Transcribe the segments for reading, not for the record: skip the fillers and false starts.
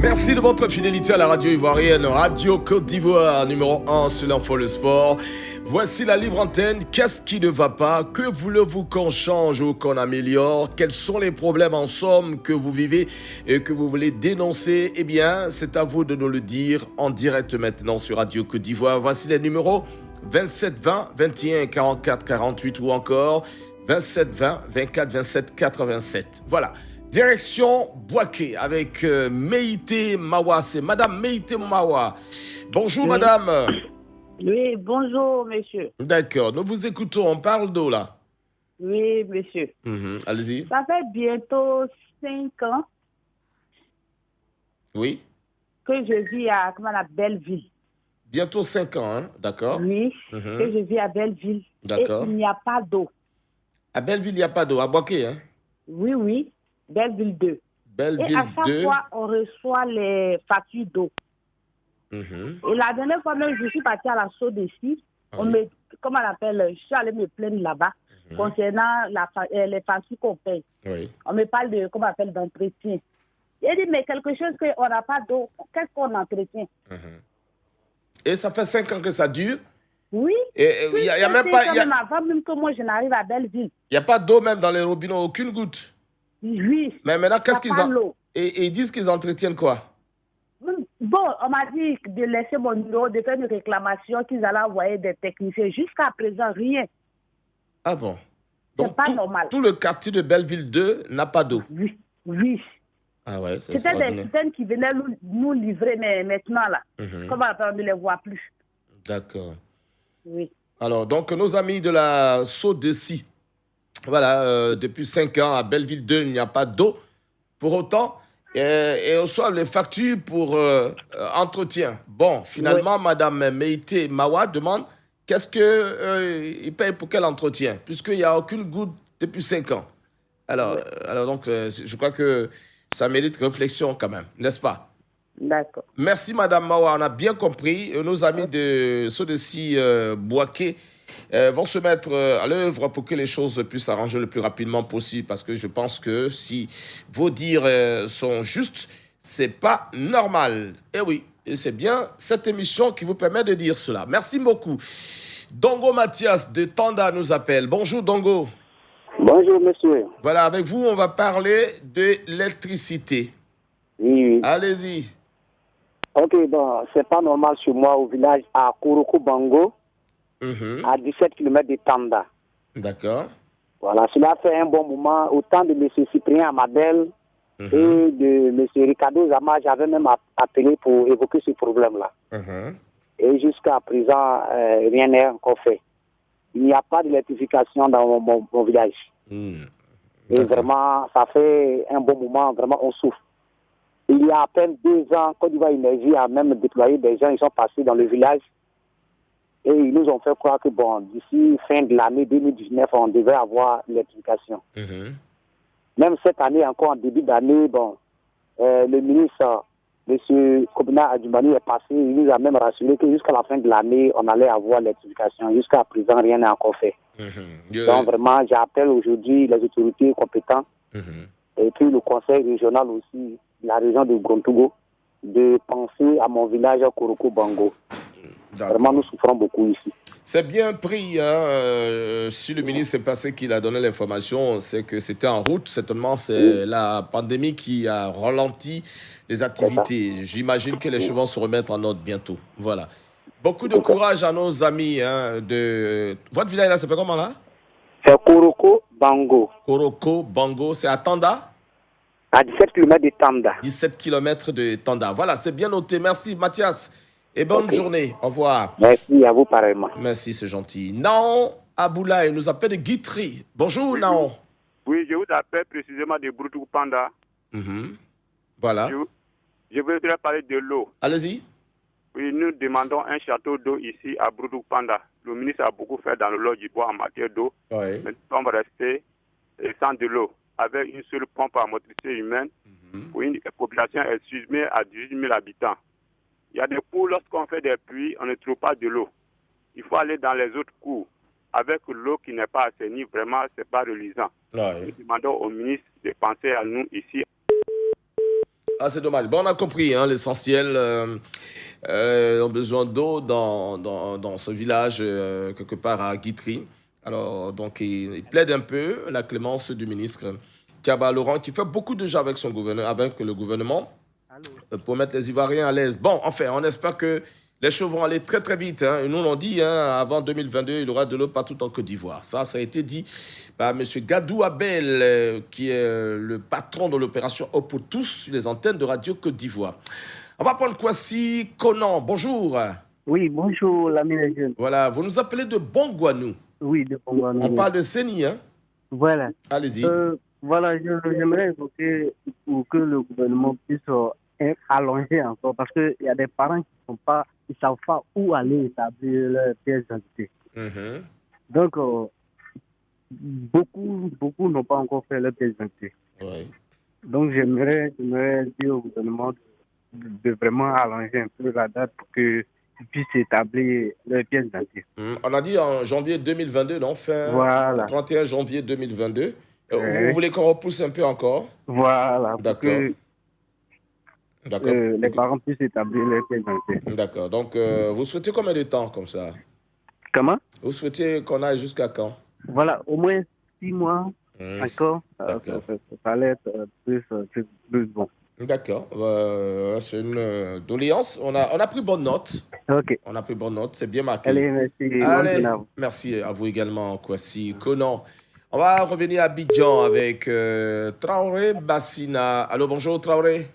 Merci de votre fidélité à la radio ivoirienne, Radio Côte d'Ivoire, numéro 1 sur l'info le sport. Voici la libre antenne. Qu'est-ce qui ne va pas? Que voulez-vous qu'on change ou qu'on améliore? Quels sont les problèmes en somme que vous vivez et que vous voulez dénoncer? Eh bien, c'est à vous de nous le dire en direct maintenant sur Radio Côte d'Ivoire. Voici les numéros 27 20 21 44 48 ou encore 27 20 24 27 87. Voilà. Direction Bouaké avec Meïté Mawa. C'est Madame Meïté Mawa. Bonjour, oui. Madame. Oui, bonjour, monsieur. D'accord, nous vous écoutons. On parle d'eau, là. Oui, monsieur. Allez-y. Ça fait bientôt 5 ans. Oui. Que je vis à Belleville. Bientôt 5 ans, hein? D'accord. Oui, que je vis à Belleville. D'accord. Et il n'y a pas d'eau. À Belleville, il n'y a pas d'eau. À Bouaké, hein? Oui. Belleville 2. Belleville 2. Et à chaque fois, on reçoit les factures d'eau. Et la dernière fois, même, je suis partie à la Sodecy. Oui. Comment on appelle? Je suis allée me plaindre là-bas concernant les factures qu'on paye. Oui. On me parle de, comment on appelle, d'entretien. J'ai dit, mais quelque chose qu'on n'a pas d'eau, qu'est-ce qu'on entretient? Et ça fait 5 ans que ça dure? Oui. Et il y a même pas... Avant même que moi, je n'arrive à Belleville. Il n'y a pas d'eau même dans les robinets, aucune goutte? Oui. Mais maintenant, qu'est-ce qu'ils ont? Et ils disent qu'ils entretiennent quoi? Bon, on m'a dit de laisser mon numéro, de faire une réclamation, qu'ils allaient envoyer des techniciens. Jusqu'à présent, rien. Ah bon? Donc, c'est pas normal. Tout le quartier de Belleville 2 n'a pas d'eau? Oui. Ah ouais, c'est c'était des citernes qui venaient nous livrer, mais maintenant, là, comment on ne les voit plus. D'accord. Oui. Alors, donc, nos amis de la Sodecy, voilà, depuis 5 ans, à Belleville 2, il n'y a pas d'eau. Pour autant, et on reçoit les factures pour entretien. Bon, finalement, Madame Meïté Mawa demande qu'est-ce qu'il paye pour quel entretien, puisqu'il n'y a aucune goutte depuis 5 ans. Alors, donc, je crois que ça mérite réflexion quand même, n'est-ce pas? D'accord. Merci, Madame Mawa. On a bien compris. Nos amis de Sodecy Bouaké vont se mettre à l'œuvre pour que les choses puissent s'arranger le plus rapidement possible. Parce que je pense que si vos dires sont justes, c'est pas normal. Et oui, et c'est bien cette émission qui vous permet de dire cela. Merci beaucoup. Dongo Mathias de Tanda nous appelle. Bonjour, Dongo. Bonjour, monsieur. Voilà, avec vous, on va parler de l'électricité. Oui. Allez-y. Ok, bon, c'est pas normal chez moi au village à Koroko Bango, à 17 km de Tanda. D'accord. Voilà, cela fait un bon moment. Au temps de M. Cyprien Amadel et de M. Ricardo Zama, j'avais même appelé pour évoquer ce problème-là. Et jusqu'à présent, rien n'est encore fait. Il n'y a pas d'électrification dans mon village. Et vraiment, ça fait un bon moment, vraiment, on souffre. Il y a à peine 2 ans, Côte d'Ivoire Énergie a même déployé des gens, ils sont passés dans le village et ils nous ont fait croire que bon, d'ici fin de l'année 2019, on devait avoir l'électrification. Même cette année, encore en début d'année, bon, le ministre, M. Kobina Adjumani est passé, il nous a même rassuré que jusqu'à la fin de l'année, on allait avoir l'électrification. Jusqu'à présent, rien n'est encore fait. Donc vraiment, j'appelle aujourd'hui les autorités compétentes et puis le conseil régional aussi, la région de Gontougo, de penser à mon village à Koroko Bango. Vraiment, nous souffrons beaucoup ici. C'est bien pris. Si le ministre est passé qu'il a donné l'information, c'est que c'était en route. Certainement, c'est la pandémie qui a ralenti les activités. J'imagine que les choses vont se remettre en ordre bientôt. Voilà. Beaucoup de courage à nos amis de... Votre village, là, c'est pas comment, là? C'est Koroko Bango. Koroko Bango, c'est à Tanda? À 17 km de Tanda. 17 km de Tanda. Voilà, c'est bien noté. Merci, Mathias. Et bonne journée. Au revoir. Merci à vous pareillement. Merci, c'est gentil. Naon Aboulaye nous appelle de Guitry. Bonjour, Naon. Oui, je vous appelle précisément de Broutou Panda. Voilà. Je voudrais parler de l'eau. Allez-y. Oui, nous demandons un château d'eau ici à Broutou Panda. Le ministre a beaucoup fait dans le lot du bois en matière d'eau. Oui. Mais nous sommes restés sans de l'eau, avec une seule pompe à motricité humaine pour une population estimée à 18 000 habitants. Il y a des cours, lorsqu'on fait des pluies, on ne trouve pas de l'eau. Il faut aller dans les autres cours. Avec l'eau qui n'est pas assainie, vraiment, ce n'est pas reluisant. Nous demandons au ministre de penser à nous ici. Ah, c'est dommage. Bon, on a compris, hein, l'essentiel. Ont besoin d'eau dans ce village, quelque part à Guitry. Alors, donc, il plaide un peu la clémence du ministre Thiaba Laurent, qui fait beaucoup déjà avec le gouvernement pour mettre les Ivoiriens à l'aise. Bon, enfin, on espère que les choses vont aller très, très vite. Hein. Et nous, on dit, hein, avant 2022, il y aura de l'eau partout en Côte d'Ivoire. Ça a été dit par M. Gadou Abel, qui est le patron de l'opération Eau pour tous sur les antennes de Radio Côte d'Ivoire. On va prendre Kwasi Conan. Bonjour. Oui, bonjour, l'ami les jeunes. Voilà, vous nous appelez de Bongouanou. Oui, de Bongouanou. On parle de CENI, hein? Voilà. Allez-y. Voilà, j'aimerais évoquer pour que le gouvernement puisse allonger encore, parce qu'il y a des parents qui ne savent pas où aller établir leur pièce d'identité. Mm-hmm. Donc, beaucoup n'ont pas encore fait leur pièce d'identité. Oui. Donc, j'aimerais dire au gouvernement de vraiment allonger un peu la date pour qu'ils puissent établir leur pièce d'identité. On a dit en janvier 2022, non? Voilà. 31 janvier 2022. Vous voulez qu'on repousse un peu encore? Voilà. D'accord. D'accord. Les parents puissent établir leur pièce d'identité. D'accord. Donc, vous souhaitez combien de temps comme ça? Comment? Vous souhaitez qu'on aille jusqu'à quand? Voilà, au moins 6 mois encore. Ça allait être plus bon. D'accord. C'est une doléance. On a pris bonne note. Ok. On a pris bonne note. C'est bien marqué. Allez, merci. Allez, merci à vous également, Kwasi Conan. On va revenir à Abidjan avec Traoré Bassina. Allô, bonjour Traoré.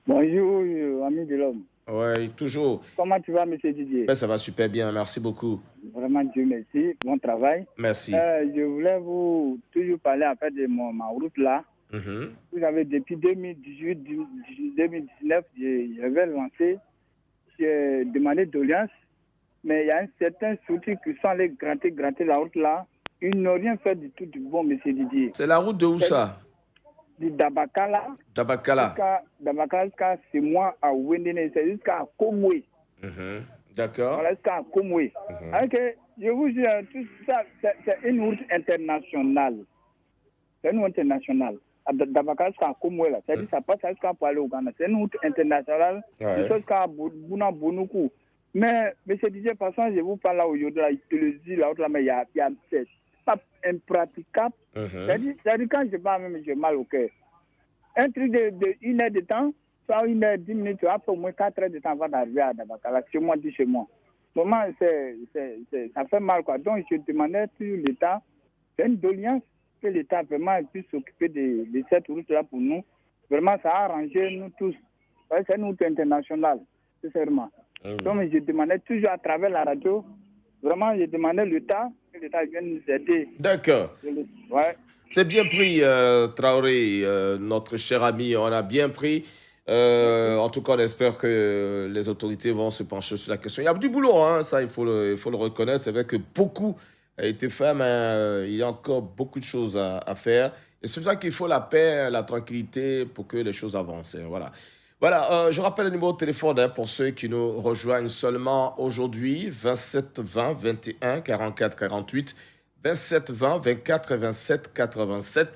Bonjour, ami de l'homme. Oui, toujours. Comment tu vas, M. Didier? Ben, ça va super bien, merci beaucoup. Vraiment, Dieu merci. Bon travail. Merci. Je voulais vous toujours parler en fait de ma route là. Mm-hmm. Vous savez, depuis 2018-2019, j'avais lancé, j'ai demandé d'audience, mais il y a un certain souci qui sont allés gratter la route là. Ils n'ont rien fait du tout du bon, M. Didier. C'est la route de où ça? Du Dabakala. Dabakala. Dabakala jusqu'à Semois à Wendene, c'est jusqu'à Komwe. Mm-hmm. D'accord. Voilà, jusqu'à Komwe. Mm-hmm. Je vous dis, tout ça, c'est une route internationale. C'est une route internationale. Dabakala jusqu'à Komwe, là. C'est-à-dire ça passe jusqu'à pour aller au Ghana. C'est une route internationale. Ouais. Jusqu'à Bouna Bonoukou. Mais, M. Didier, par exemple, je vous parle là aujourd'hui, là, je te le dis, la route là, mais c'est pas impraticable. Mm-hmm. C'est-à-dire quand je parle même, j'ai mal au cœur. Un truc de 1 heure de temps, soit 1 heure, 10 minutes, après au moins 4 heures de temps avant d'arriver à Dabakala, chez moi. Vraiment, ça fait mal, quoi. Donc, je demandais sur l'État, c'est une doléance que l'État vraiment puisse s'occuper de cette route-là pour nous. Vraiment, ça a arrangé nous tous. C'est une route internationale, sincèrement. Donc, je demandais toujours à travers la radio, vraiment, je demandais l'État, que l'État vienne nous aider. D'accord. Ouais. C'est bien pris, Traoré, notre cher ami, on a bien pris. En tout cas, on espère que les autorités vont se pencher sur la question. Il y a du boulot, hein, ça, il faut le reconnaître. C'est vrai que beaucoup a été fait, mais il y a encore beaucoup de choses à faire. Et c'est pour ça qu'il faut la paix, la tranquillité pour que les choses avancent. Voilà. Voilà, je rappelle le numéro de téléphone pour ceux qui nous rejoignent seulement aujourd'hui, 27 20 21 44 48, 27 20 24 27 87.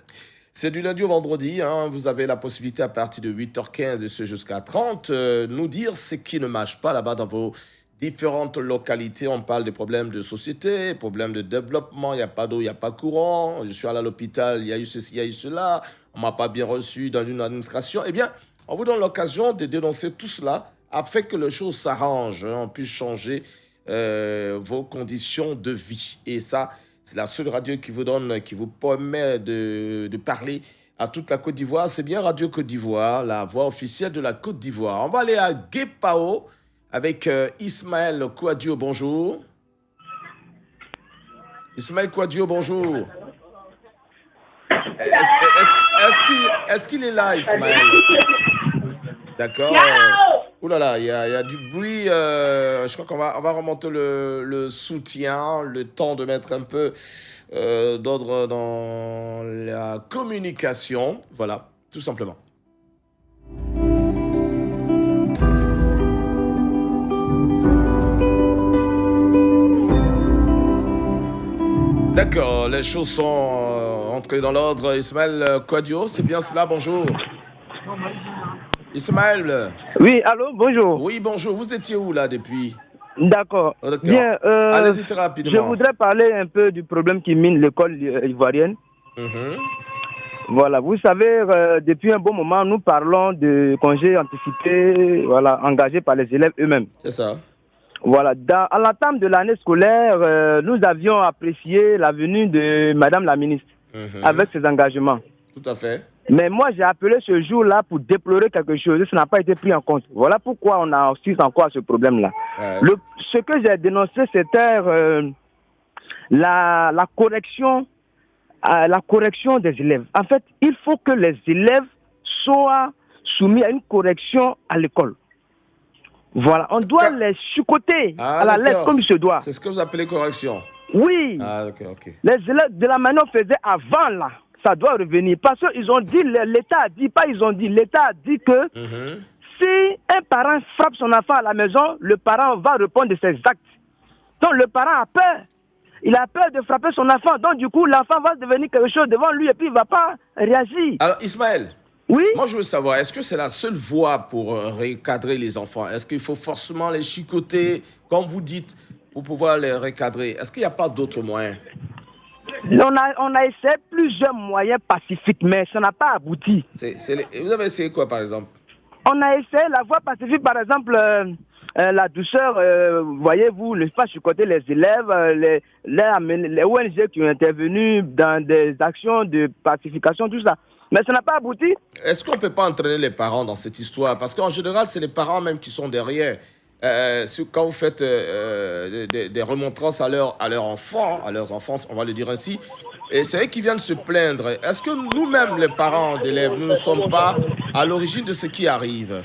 C'est du lundi au vendredi, hein, vous avez la possibilité à partir de 8h15 et ce jusqu'à 30, nous dire ce qui ne marche pas là-bas dans vos différentes localités. On parle des problèmes de société, problèmes de développement, il n'y a pas d'eau, il n'y a pas de courant, je suis allé à l'hôpital, il y a eu ceci, il y a eu cela, on ne m'a pas bien reçu dans une administration. Eh bien, on vous donne l'occasion de dénoncer tout cela afin que les choses s'arrangent, on puisse changer vos conditions de vie. Et ça, c'est la seule radio qui vous permet de parler à toute la Côte d'Ivoire. C'est bien Radio Côte d'Ivoire, la voix officielle de la Côte d'Ivoire. On va aller à Guépao avec Ismaël Kouadio, bonjour. Ismaël Kouadio, bonjour. Est-ce qu'il est là, Ismaël? D'accord. Ouh là là, il y a du bruit. Je crois qu'on va remonter le soutien, le temps de mettre un peu d'ordre dans la communication. Voilà, tout simplement. D'accord, les choses sont entrées dans l'ordre. Ismaël Kouadio, c'est bien cela, bonjour. Ismaël. Oui, allô, bonjour. Oui, bonjour. Vous étiez où là depuis? D'accord. Bien, allez-y très rapidement. Je voudrais parler un peu du problème qui mine l'école ivoirienne. Voilà, vous savez, depuis un bon moment, nous parlons de congés anticipés, voilà, engagés par les élèves eux-mêmes. C'est ça. Voilà, à l'entame de l'année scolaire, nous avions apprécié la venue de Madame la ministre avec ses engagements. Tout à fait. Mais moi, j'ai appelé ce jour-là pour déplorer quelque chose et ça n'a pas été pris en compte. Voilà pourquoi on assiste encore à ce problème-là. Ce que j'ai dénoncé, c'était la correction des élèves. En fait, il faut que les élèves soient soumis à une correction à l'école. Voilà, on doit les chicoter à la lettre comme il se doit. C'est ce que vous appelez correction? Oui. Ok. Les élèves, de la manière qu'on faisait avant là, ça doit revenir. Parce qu'ils ont dit, l'État a dit, pas ils ont dit, l'État a dit que si un parent frappe son enfant à la maison, le parent va répondre de ses actes. Donc le parent a peur. Il a peur de frapper son enfant. Donc du coup, l'enfant va devenir quelque chose devant lui et puis il ne va pas réagir. Alors Ismaël, oui? Moi je veux savoir, est-ce que c'est la seule voie pour recadrer les enfants? Est-ce qu'il faut forcément les chicoter, comme vous dites, pour pouvoir les recadrer? Est-ce qu'il n'y a pas d'autres moyens? On a essayé plusieurs moyens pacifiques, mais ça n'a pas abouti. Vous avez essayé quoi, par exemple? On a essayé la voie pacifique, par exemple, la douceur, voyez-vous, ne pas chicoter les élèves, les ONG qui ont intervenu dans des actions de pacification, tout ça. Mais ça n'a pas abouti. Est-ce qu'on ne peut pas entraîner les parents dans cette histoire? Parce qu'en général, c'est les parents même qui sont derrière. Quand vous faites des remontrances à leurs enfants, on va le dire ainsi, et c'est eux qui viennent se plaindre. Est-ce que nous-mêmes, les parents d'élèves, nous ne sommes pas à l'origine de ce qui arrive?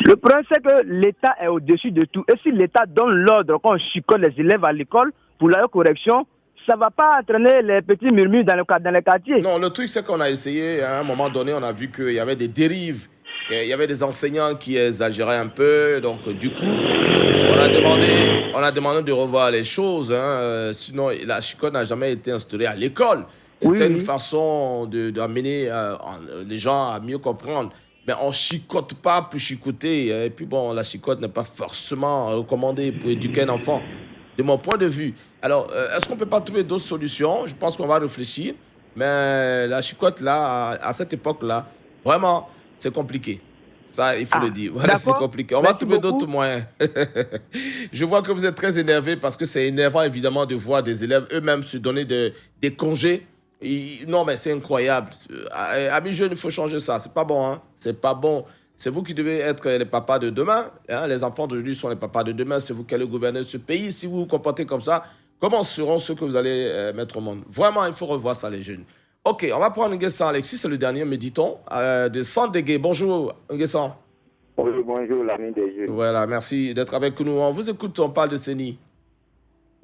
Le problème, c'est que l'État est au-dessus de tout. Et si l'État donne l'ordre qu'on chicote les élèves à l'école pour leur correction, ça ne va pas entraîner les petits murmures dans les quartiers. Non, le truc, c'est qu'on a essayé, à un moment donné, on a vu qu'il y avait des dérives. Il y avait des enseignants qui exagéraient un peu, donc du coup, on a demandé de revoir les choses. Sinon, la chicote n'a jamais été instaurée à l'école. C'était une façon d'amener les gens à mieux comprendre. Mais on ne chicote pas pour chicoter. Et puis bon, la chicote n'est pas forcément recommandée pour éduquer un enfant, de mon point de vue. Alors, est-ce qu'on ne peut pas trouver d'autres solutions? Je pense qu'on va réfléchir. Mais la chicote, là, à cette époque-là, vraiment, c'est compliqué. Ça, il faut le dire. Voilà, c'est compliqué. On va trouver d'autres moyens. Je vois que vous êtes très énervé parce que c'est énervant, évidemment, de voir des élèves eux-mêmes se donner des congés. Non, mais c'est incroyable. Amis jeunes, il faut changer ça. C'est pas bon, hein? C'est pas bon. C'est vous qui devez être les papas de demain. Hein? Les enfants d'aujourd'hui sont les papas de demain. C'est vous qui allez gouverner ce pays. Si vous vous comportez comme ça, comment seront ceux que vous allez mettre au monde? Vraiment, il faut revoir ça, les jeunes. Ok, on va prendre Nguessan Alexis, c'est le dernier, méditon, de Sandégué. Bonjour, Nguessan. Oui, bonjour, l'ami des jeunes. Voilà, merci d'être avec nous. On vous écoute, on parle de CENI.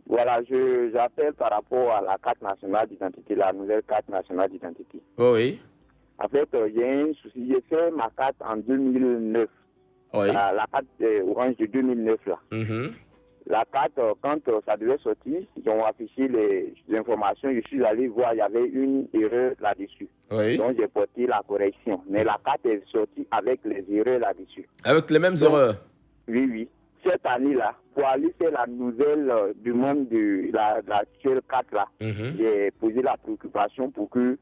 Voilà, j'appelle par rapport à la carte nationale d'identité, la nouvelle carte nationale d'identité. Oh oui. En fait, il y a un souci. J'ai fait ma carte en 2009. Oui. La carte orange de 2009, là. La carte, quand ça devait sortir, ils ont affiché les informations. Je suis allé voir, il y avait une erreur là-dessus. Oui. Donc, j'ai porté la correction. Mais la carte est sortie avec les erreurs là-dessus. Avec les mêmes erreurs? Oui, oui. Cette année-là, pour aller faire la nouvelle demande de l'actuelle carte là, j'ai posé la préoccupation pour que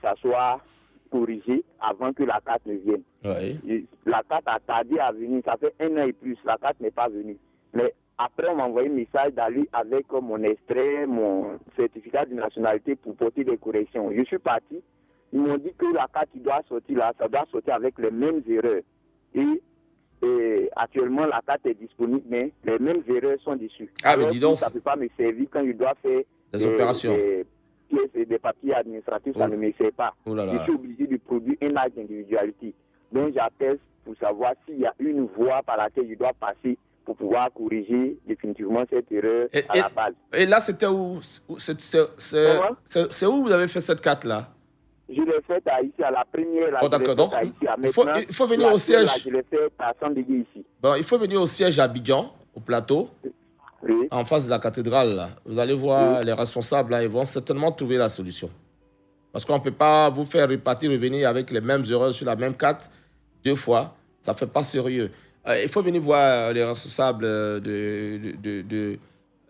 ça soit corrigé avant que la carte ne vienne. Oui. La carte a tardé à venir, ça fait 1 an et plus, la carte n'est pas venue. Mais après, on m'a envoyé un message d'aller avec mon extrait, mon certificat de nationalité pour porter des corrections. Je suis parti, ils m'ont dit que la carte qui doit sortir là, ça doit sortir avec les mêmes erreurs. Et actuellement, la carte est disponible, mais les mêmes erreurs sont dessus. Mais dis donc. Ça ne peut pas me servir quand je dois faire des opérations. Des pièces et des papiers administratifs, ça ne me sert pas. Je suis obligé de produire un acte d'individualité. Donc, j'appelle pour savoir s'il y a une voie par laquelle je dois passer pour pouvoir corriger définitivement cette erreur à la base. Et là, c'était où? C'est où vous avez fait cette carte-là? Je l'ai faite ici, à la première. D'accord. Donc, il faut venir au siège. Je l'ai fait à Sandégué ici. Bon, il faut venir au siège à Abidjan, au plateau, en face de la cathédrale. Là. Vous allez voir les responsables, là, ils vont certainement trouver la solution. Parce qu'on ne peut pas vous faire repartir, revenir avec les mêmes erreurs sur la même carte 2 fois. Ça ne fait pas sérieux. Il faut venir voir les responsables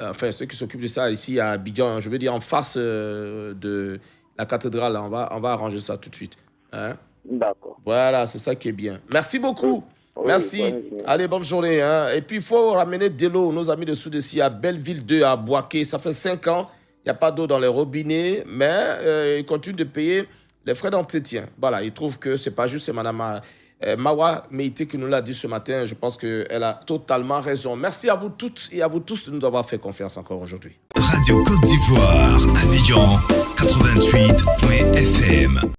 enfin, ceux qui s'occupent de ça ici à Abidjan. Je veux dire, en face de la cathédrale. On va arranger ça tout de suite. Hein? D'accord. Voilà, c'est ça qui est bien. Merci beaucoup. Oui, merci. Allez, bonne journée. Hein. Et puis, il faut ramener de l'eau, nos amis de Soudessi, à Belleville 2, à Boaké. Ça fait 5 ans. Il n'y a pas d'eau dans les robinets, mais ils continuent de payer les frais d'entretien. Voilà, ils trouvent que ce n'est pas juste, c'est Mme Mawa Meïté qui nous l'a dit ce matin. Je pense qu'elle a totalement raison. Merci à vous toutes et à vous tous de nous avoir fait confiance encore aujourd'hui. Radio Côte d'Ivoire, Abidjan, 88.fm.